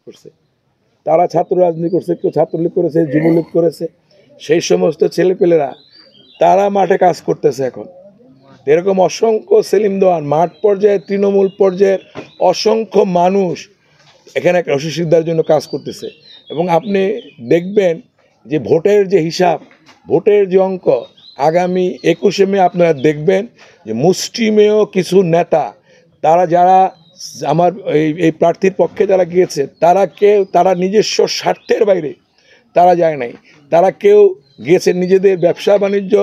করছে, তারা ছাত্র রাজনীতি করছে, কেউ ছাত্রলীগ করেছে, যুবলীগ করেছে, সেই সমস্ত ছেলেপেলেরা তারা মাঠে কাজ করতেছে। এখন এরকম অসংখ্য সেলিম দেওয়ান মাঠ পর্যায়ে, তৃণমূল পর্যায়ের অসংখ্য মানুষ এখানে রশিদ সিকদারের জন্য কাজ করতেছে। এবং আপনি দেখবেন যে ভোটের যে হিসাব, ভোটের যে অঙ্ক, আগামী 21শে মে আপনারা দেখবেন যে মুষ্টিমেয় কিছু নেতা, তারা যারা আমার এই প্রার্থীর পক্ষে যারা গিয়েছে, তারা নিজস্ব স্বার্থের বাইরে তারা যায় নাই। তারা কেউ গিয়েছে নিজেদের ব্যবসা বাণিজ্য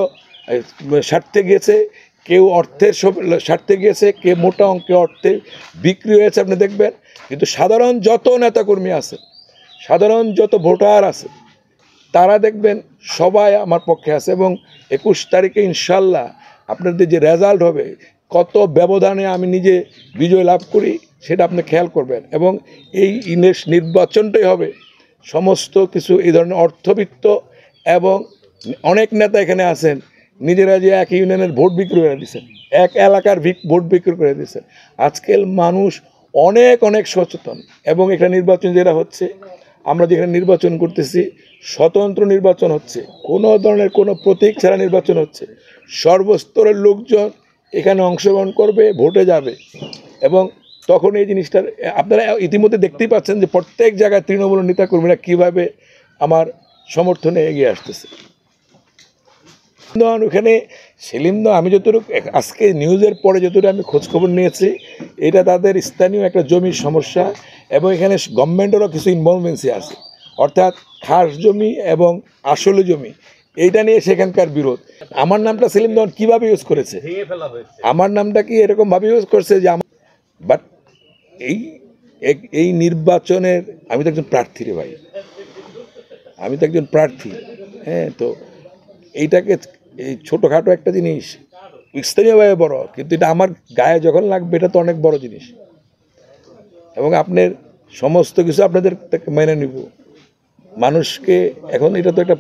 স্বার্থে গিয়েছে, কেউ অর্থের স্বার্থে গিয়েছে, কেউ মোটা অঙ্কে অর্থে বিক্রি হয়েছে আপনি দেখবেন। কিন্তু সাধারণ যত নেতাকর্মী আছে, সাধারণ যত ভোটার আছে, তারা দেখবেন সবাই আমার পক্ষে আছে। এবং 21 তারিখে ইনশাল্লাহ আপনাদের যে রেজাল্ট হবে, কত ব্যবধানে আমি নিজে বিজয় লাভ করি সেটা আপনি খেয়াল করবেন। এবং এই নির্বাচনটাই হবে সমস্ত কিছু এই ধরনের অর্থবিত্ত এবং অনেক নেতা এখানে আছেন, নিজেরা যে এক ইউনিয়নের ভোট বিক্রি করে দিচ্ছেন, এক এলাকার ভোট বিক্রি করে দিচ্ছেন। আজকাল মানুষ অনেক অনেক সচেতন। এবং এখানে নির্বাচন যেটা হচ্ছে, আমরা যেখানে নির্বাচন করতেছি, স্বতন্ত্র নির্বাচন হচ্ছে, কোনো ধরনের কোনো প্রতীক ছাড়া নির্বাচন হচ্ছে। সর্বস্তরের লোকজন এখানে অংশগ্রহণ করবে, ভোটে যাবে। এবং তখন এই জিনিসটার আপনারা ইতিমধ্যে দেখতেই পাচ্ছেন যে প্রত্যেক জায়গায় তৃণমূল নেতাকর্মীরা কীভাবে আমার সমর্থনে এগিয়ে আসতেছে। ওখানে সেলিম আমি যতটুকু আজকে নিউজের পরে যতটুকু আমি খোঁজখবর নিয়েছি, এটা তাদের স্থানীয় একটা জমির সমস্যা। এবং এখানে গভর্নমেন্টেরও কিছু ইনভলভমেন্সি আছে, অর্থাৎ খাস জমি এবং আসলে জমি, এইটা নিয়ে সেখানকার বিরোধ। আমার নামটা সেলিম দেওয়ান কীভাবে ইউজ করেছে, আমার নামটা কি এরকমভাবে ইউজ করছে যে বাট এই নির্বাচনের আমি তো একজন প্রার্থী রে ভাই, আমি তো একজন প্রার্থী। হ্যাঁ, তো এইটাকে এই ছোটোখাটো একটা জিনিস স্থানীয়ভাবে বড়, কিন্তু এটা আমার গায়ে যখন লাগবে এটা তো অনেক বড় জিনিস। এবং আপনার সমস্ত কিছু আপনাদের মেনে নিব, মানুষকে এখন এটা তো একটা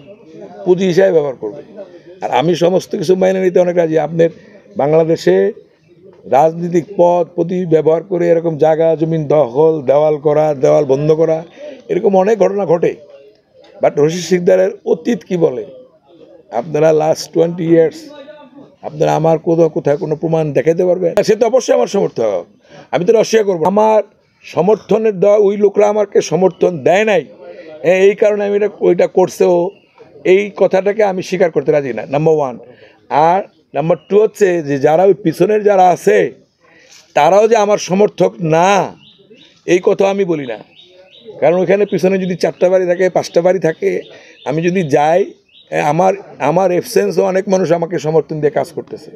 পুঁজি হিসাবে ব্যবহার করবে। আর আমি সমস্ত কিছু মেনে নিতে অনেক রাজি। আপনার বাংলাদেশে রাজনৈতিক পদ প্রতি ব্যবহার করে এরকম জায়গা জমিন দখল, দেওয়াল বন্ধ করা, এরকম অনেক ঘটনা ঘটে। বাট রশিদ সিকদারের অতীত কি বলে, আপনারা লাস্ট 20 ইয়ার্স আপনারা আমার কোথায় কোনো প্রমাণ দেখাতে পারবেন? সে তো অবশ্যই আমার সমর্থক, আমি তো অস্বীকার করবো। আমার সমর্থনের দেওয়া ওই লোকরা আমাকে সমর্থন দেয় নাই, এই কারণে আমি ওইটা করছেও, এই কথাটাকে আমি স্বীকার করতে রাজি না, নাম্বার 1। আর নাম্বার 2 হচ্ছে যে যারা ওই পিছনের যারা আছে তারাও যে আমার সমর্থক না, এই কথা আমি বলি না। কারণ ওইখানে পিছনে যদি 4টা বাড়ি থাকে, 5টা বাড়ি থাকে, আমি যদি যাই, আমার এবসেন্সও অনেক মানুষ আমাকে সমর্থন দিয়ে কাজ করতেছে।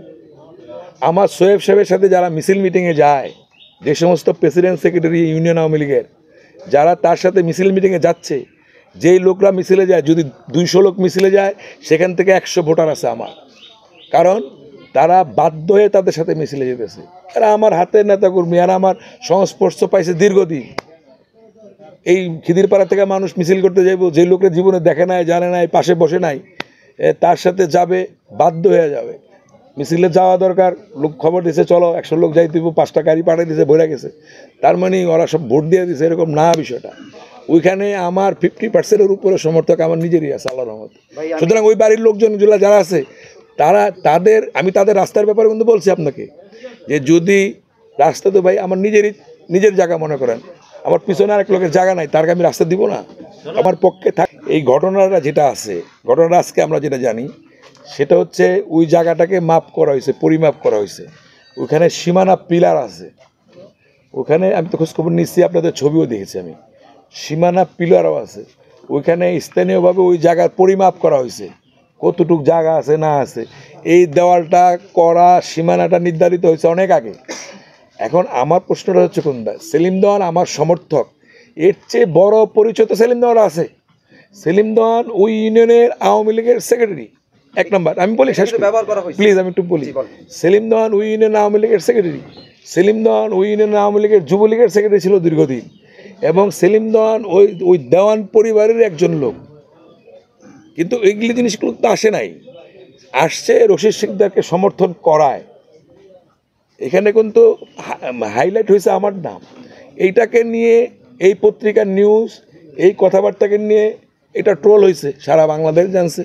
আমার সোয়েব সাহেবের সাথে যারা মিছিল মিটিংয়ে যায়, যে সমস্ত প্রেসিডেন্ট সেক্রেটারি ইউনিয়ন আওয়ামী লীগের যারা তার সাথে মিছিল মিটিংয়ে যাচ্ছে, যেই লোকরা মিছিলে যায়, যদি 200 লোক মিছিলে যায়, সেখান থেকে 100 ভোটার আছে আমার। কারণ তারা বাধ্য হয়ে তাদের সাথে মিছিলে যেতেছে। এরা আমার হাতের নেতাকর্মী, আর আমার সংস্পর্শ পাইছে দীর্ঘদিন। এই খিদিরপাড়া থেকে মানুষ মিছিল করতে যাইব, যে লোকের জীবনে দেখে নাই, জানে নাই, পাশে বসে নাই, তার সাথে যাবে, বাধ্য হয়ে যাবে। মিছিলে যাওয়া দরকার, লোক খবর দিছে চলো 100 লোক যাই দিব, 5টা গাড়ি পাঠিয়ে দিছে, ভরে গেছে, তার মানে ওরা সব ভোট দিয়ে দিছে, এরকম না বিষয়টা। ওইখানে আমার 50%-এর উপরে সমর্থক আমার নিজেরই আছে, আল্লাহর রহমতে। সুতরাং ওই বাড়ির লোকজনগুলো যারা আছে, আমি তাদের রাস্তার ব্যাপারে কিন্তু বলছি আপনাকে, যে যদি রাস্তা তো ভাই আমার নিজের জায়গা মনে করেন, আমার পিছনে আরেক লোকের জায়গা নাই, তারকে আমি রাস্তা দিব না? আমার পক্ষে এই ঘটনাটা যেটা আছে, ঘটনাটা আজকে আমরা যেটা জানি সেটা হচ্ছে ওই জায়গাটাকে মাপ করা হয়েছে, পরিমাপ করা হয়েছে। ওইখানে সীমানা পিলার আছে, ওখানে আমি তো খোঁজখবর নিচ্ছি, আপনাদের ছবিও দেখেছি আমি, সীমানা পিলারও আছে। ওইখানে স্থানীয়ভাবে ওই জায়গার পরিমাপ করা হয়েছে, কতটুক জায়গা আছে না আছে। এই দেওয়ালটা করা, সীমানাটা নির্ধারিত হয়েছে অনেক আগে। এখন আমার প্রশ্নটা হচ্ছে কোনটা, সেলিম দেওয়ান আমার সমর্থক, এর চেয়ে বড় পরিচয় তো সেলিম দেওয়ান আছে। সেলিম দেওয়ান ওই ইউনিয়নের আওয়ামী লীগের সেক্রেটারি, 1 নম্বর। আমি বলি শেষ প্লিজ, আমি একটু বলি। সেলিম দেওয়ান ওই ইউনিয়ন আওয়ামী লীগের সেক্রেটারি, সেলিম দেওয়ান ওই ইউনিয়ন আওয়ামী লীগের যুবলীগের সেক্রেটারি ছিল দীর্ঘদিন, এবং সেলিম দেওয়ান ওই দেওয়ান পরিবারের একজন লোক। কিন্তু এইগুলি জিনিসগুলো তো আসে নাই, আসছে রশিদ সিকদারকে সমর্থন করায়। এখানে কিন্তু হাইলাইট হয়েছে আমার নাম, এইটাকে নিয়ে এই পত্রিকার নিউজ এই কথাবার্তাকে নিয়ে এটা ট্রোল হয়েছে, সারা বাংলাদেশ জানছে।